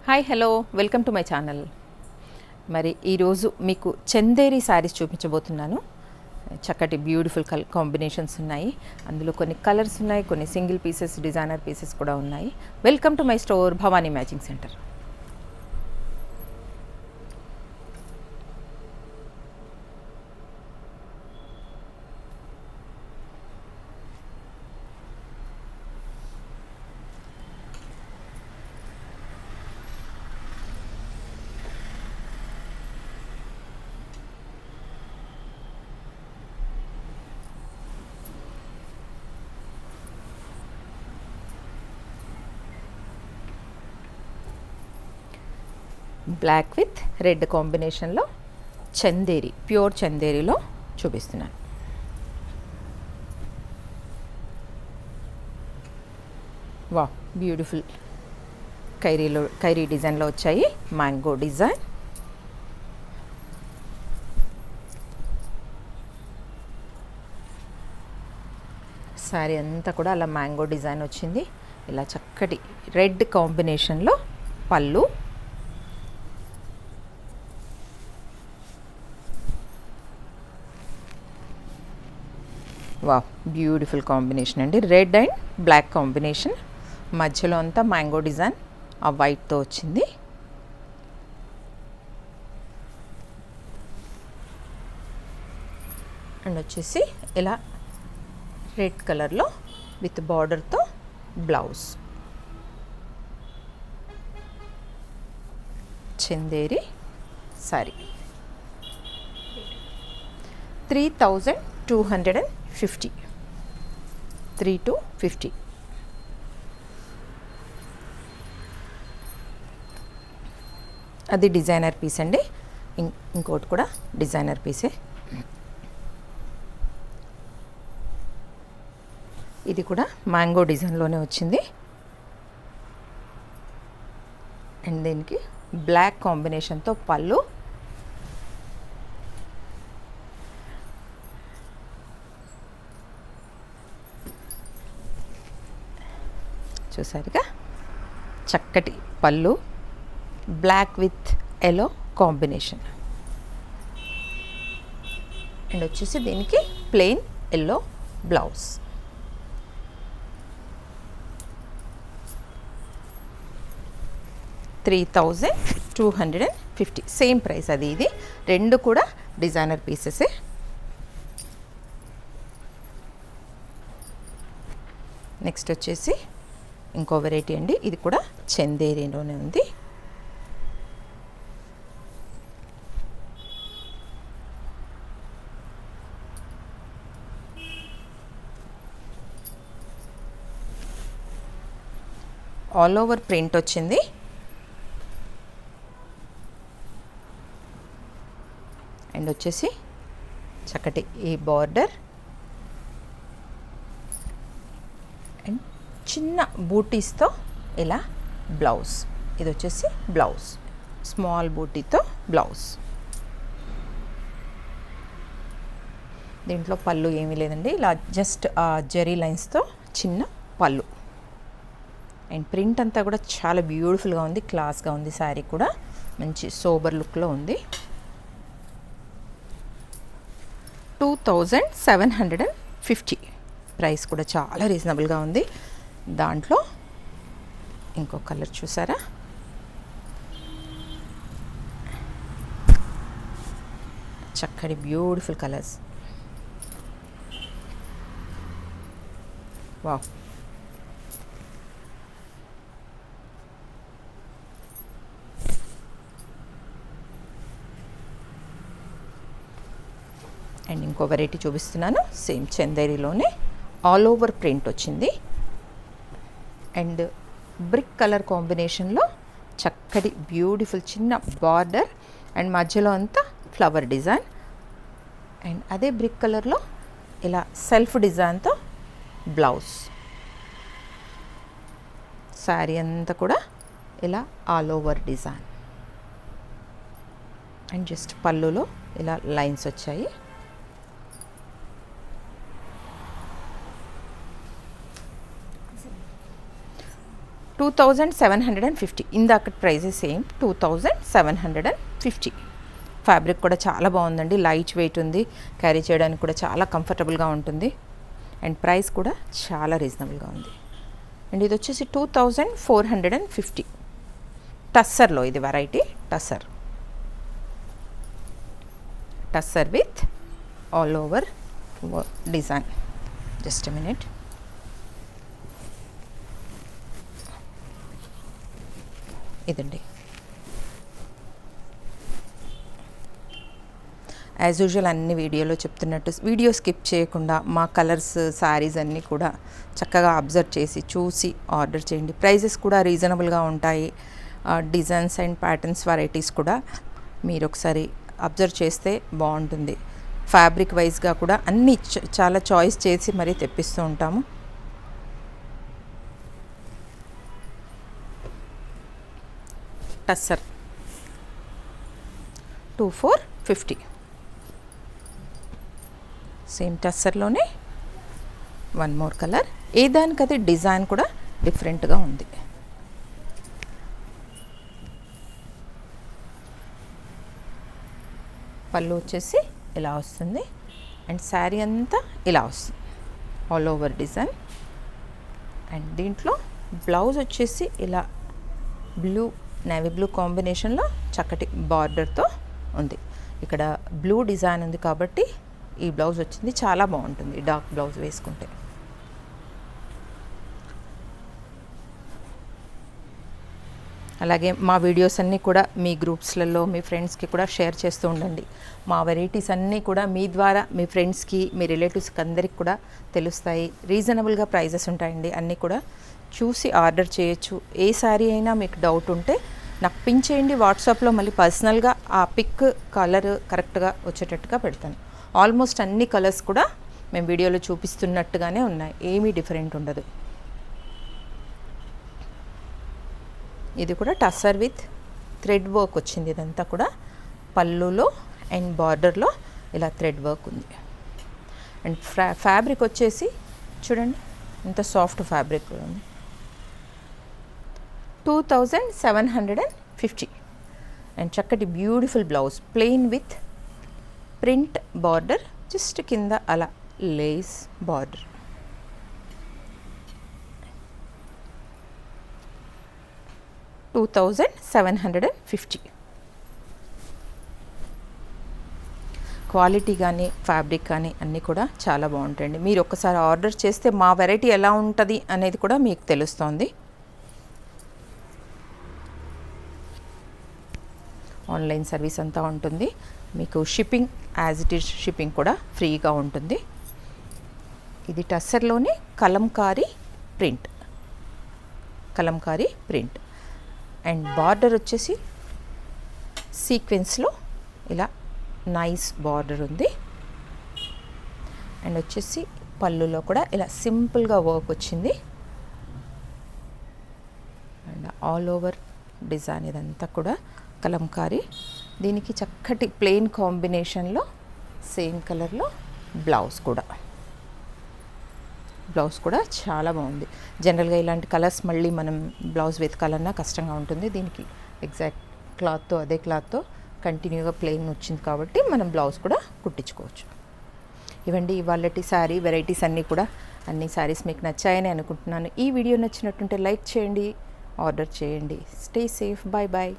Hi hello welcome to my channel. మరి ఈరోజు మీకు చందేరి శారీస్ చూపించబోతున్నాను. చక్కటి బ్యూటిఫుల్ కాంబినేషన్స్ ఉన్నాయి. అందులో కొన్ని కలర్స్ ఉన్నాయి, కొన్ని సింగిల్ పీసెస్, డిజైనర్ పీసెస్ కూడా ఉన్నాయి. Welcome to my store Bhavani matching centre. Black with red కాంబినేషన్లో చందేరి, ప్యూర్ చందేరిలో చూపిస్తున్నాను. వా, బ్యూటిఫుల్ ఖైరీ డిజైన్లో వచ్చాయి. మ్యాంగో డిజైన్, శారీ అంతా కూడా అలా మ్యాంగో డిజైన్ వచ్చింది. ఇలా చక్కటి రెడ్ కాంబినేషన్లో పళ్ళు, వా బ్యూటిఫుల్ కాంబినేషన్ అండి. రెడ్ అండ్ బ్లాక్ కాంబినేషన్, మధ్యలో అంతా మ్యాంగో డిజైన్ ఆ వైట్తో వచ్చింది. అండ్ వచ్చేసి ఇలా రెడ్ కలర్లో విత్ బార్డర్తో బ్లౌజ్. చందేరి సారీ 3250, 3250. అది డిజైనర్ పీస్ అండి. ఇంకోటి కూడా డిజైనర్ పీసే. ఇది కూడా మ్యాంగో డిజైన్లోనే వచ్చింది. అండ్ దీనికి బ్లాక్ కాంబినేషన్తో పళ్ళు, చూసారుగా చక్కటి పళ్ళు, black with yellow combination. And వచ్చేసి దీనికి plain yellow blouse. $3250 same price. అది ఇది రెండు కూడా డిజైనర్ పీసెసే. నెక్స్ట్ వచ్చేసి ఇంకో వెరైటీ అండి. ఇది కూడా చందేరిలోనే ఉంది. ఆల్ ఓవర్ ప్రింట్ వచ్చింది. అండ్ వచ్చేసి చక్కటి ఈ బార్డర్ అండ్ చిన్న బూటీస్తో ఇలా బ్లౌజ్. ఇది వచ్చేసి బ్లౌజ్, స్మాల్ బూటీతో బ్లౌజ్. దీంట్లో పళ్ళు ఏమీ లేదండి, ఇలా జస్ట్ ఆ జరీ లైన్స్తో చిన్న పళ్ళు. అండ్ ప్రింట్ అంతా కూడా చాలా బ్యూటిఫుల్గా ఉంది, క్లాస్గా ఉంది. శారీ కూడా మంచి సోబర్ లుక్లో ఉంది. 2750 ప్రైస్ కూడా చాలా రీజనబుల్గా ఉంది. దాంట్లో ఇంకో కలర్ చూసారా, చక్కటి బ్యూటిఫుల్ కలర్స్. వావ్, అండ్ ఇంకో వెరైటీ చూపిస్తున్నాను. సేమ్ చందేరిలోనే ఆల్ ఓవర్ ప్రింట్ వచ్చింది. అండ్ బ్రిక్ కలర్ కాంబినేషన్లో చక్కటి బ్యూటిఫుల్ చిన్న బార్డర్ అండ్ మధ్యలో అంతా ఫ్లవర్ డిజైన్. అండ్ అదే బ్రిక్ కలర్లో ఇలా సెల్ఫ్ డిజైన్తో బ్లౌజ్. శారీ అంతా కూడా ఇలా all over design. And just పళ్ళులో ఇలా లైన్స్ వచ్చాయి. 2 2750. ఇందాక ప్రైస్ సేమ్ 2750. ఫ్యాబ్రిక్ కూడా చాలా బాగుందండి, లైట్ వెయిట్ ఉంది, క్యారీ చేయడానికి కూడా చాలా కంఫర్టబుల్గా ఉంటుంది. అండ్ ప్రైస్ కూడా చాలా రీజనబుల్గా ఉంది. అండ్ ఇది వచ్చేసి 2450. టస్సర్లో ఇది variety, tussar with all over design. Just minute. ఇదండి యాజ్ యూజువల్ అన్ని వీడియోలో చెప్తున్నట్టు వీడియో స్కిప్ చేయకుండా మా కలర్స్ శారీస్ అన్నీ కూడా చక్కగా అబ్జర్వ్ చేసి చూసి ఆర్డర్ చేయండి. ప్రైజెస్ కూడా రీజనబుల్గా ఉంటాయి. డిజైన్స్ అండ్ ప్యాటర్న్స్ వెరైటీస్ కూడా మీరు ఒకసారి అబ్జర్వ్ చేస్తే బాగుంటుంది. ఫ్యాబ్రిక్ వైజ్గా కూడా అన్నీ చాలా చాయిస్ చేసి మరీ తెప్పిస్తూ ఉంటాము. టస్సర్ 2450. సేమ్ టస్సర్లోనే వన్ మోర్ కలర్. ఏ దానికది డిజైన్ కూడా డిఫరెంట్గా ఉంది. పళ్ళు వచ్చేసి ఇలా వస్తుంది అండ్ శారీ అంతా ఇలా వస్తుంది, ఆల్ ఓవర్ డిజైన్. అండ్ దీంట్లో బ్లౌజ్ వచ్చేసి ఇలా నేవీ బ్లూ కాంబినేషన్లో చక్కటి బార్డర్తో ఉంది. ఇక్కడ బ్లూ డిజైన్ ఉంది కాబట్టి ఈ బ్లౌజ్ వచ్చింది, చాలా బాగుంటుంది డార్క్ బ్లౌజ్ వేసుకుంటే. అలాగే మా వీడియోస్ అన్నీ కూడా మీ గ్రూప్స్లలో మీ ఫ్రెండ్స్కి కూడా షేర్ చేస్తూ ఉండండి. మా వెరైటీస్ అన్నీ కూడా మీ ద్వారా మీ ఫ్రెండ్స్కి మీ రిలేటివ్స్కి అందరికి కూడా తెలుస్తాయి. రీజనబుల్గా ప్రైజెస్ ఉంటాయండి. అన్నీ కూడా చూసి ఆర్డర్ చేయొచ్చు. ఏ శారీ అయినా మీకు డౌట్ ఉంటే నాకు పిన్ చేయండి వాట్సాప్లో, మళ్ళీ పర్సనల్గా ఆ పిక్ కలర్ కరెక్ట్గా వచ్చేటట్టుగా పెడతాను. ఆల్మోస్ట్ అన్ని కలర్స్ కూడా మేము వీడియోలో చూపిస్తున్నట్టుగానే ఉన్నాయి, ఏమీ డిఫరెంట్ ఉండదు. ఇది కూడా టస్సర్ విత్ థ్రెడ్ వర్క్ వచ్చింది. ఇదంతా కూడా పళ్ళులో అండ్ బార్డర్లో ఇలా థ్రెడ్ వర్క్ ఉంది. అండ్ ఫ్యాబ్రిక్ వచ్చేసి చూడండి ఎంత సాఫ్ట్ ఫ్యాబ్రిక్ ఉంది. 2750. అండ్ చక్కటి beautiful blouse, plain with print border, just కింద అలా లేస్ బార్డర్. $2750. క్వాలిటీ కానీ ఫ్యాబ్రిక్ కానీ అన్నీ కూడా చాలా బాగుంటాయండి. మీరు ఒక్కసారి ఆర్డర్ చేస్తే మా వెరైటీ ఎలా ఉంటుంది అనేది కూడా మీకు తెలుస్తుంది. ఆన్లైన్ సర్వీస్ అంతా ఉంటుంది. మీకు shipping as it is shipping కూడా ఫ్రీగా ఉంటుంది. ఇది టస్సర్లోనే కలంకారీ ప్రింట్ అండ్ బార్డర్ వచ్చేసి సీక్వెన్స్లో ఇలా నైస్ బార్డర్ ఉంది. అండ్ వచ్చేసి పళ్ళులో కూడా ఇలా సింపుల్గా వర్క్ వచ్చింది. అండ్ ఆల్ ఓవర్ డిజైన్ ఇదంతా కూడా కలంకారీ. దీనికి చక్కటి ప్లెయిన్ కాంబినేషన్లో సేమ్ కలర్లో బ్లౌజ్ కూడా చాలా బాగుంది. జనరల్గా ఇలాంటి కలర్స్ మళ్ళీ మనం బ్లౌజ్ వెతకాలన్నా కష్టంగా ఉంటుంది. దీనికి ఎగ్జాక్ట్ క్లాత్తో అదే క్లాత్తో కంటిన్యూగా ప్లెయిన్ వచ్చింది కాబట్టి మనం బ్లౌజ్ కూడా కుట్టించుకోవచ్చు. ఇవండి ఇవాళటి శారీ వెరైటీస్ అన్నీ కూడా. అన్ని శారీస్ మీకు నచ్చాయని అనుకుంటున్నాను. ఈ వీడియో నచ్చినట్టుంటే లైక్ చేయండి, ఆర్డర్ చేయండి. Stay safe. Bye bye.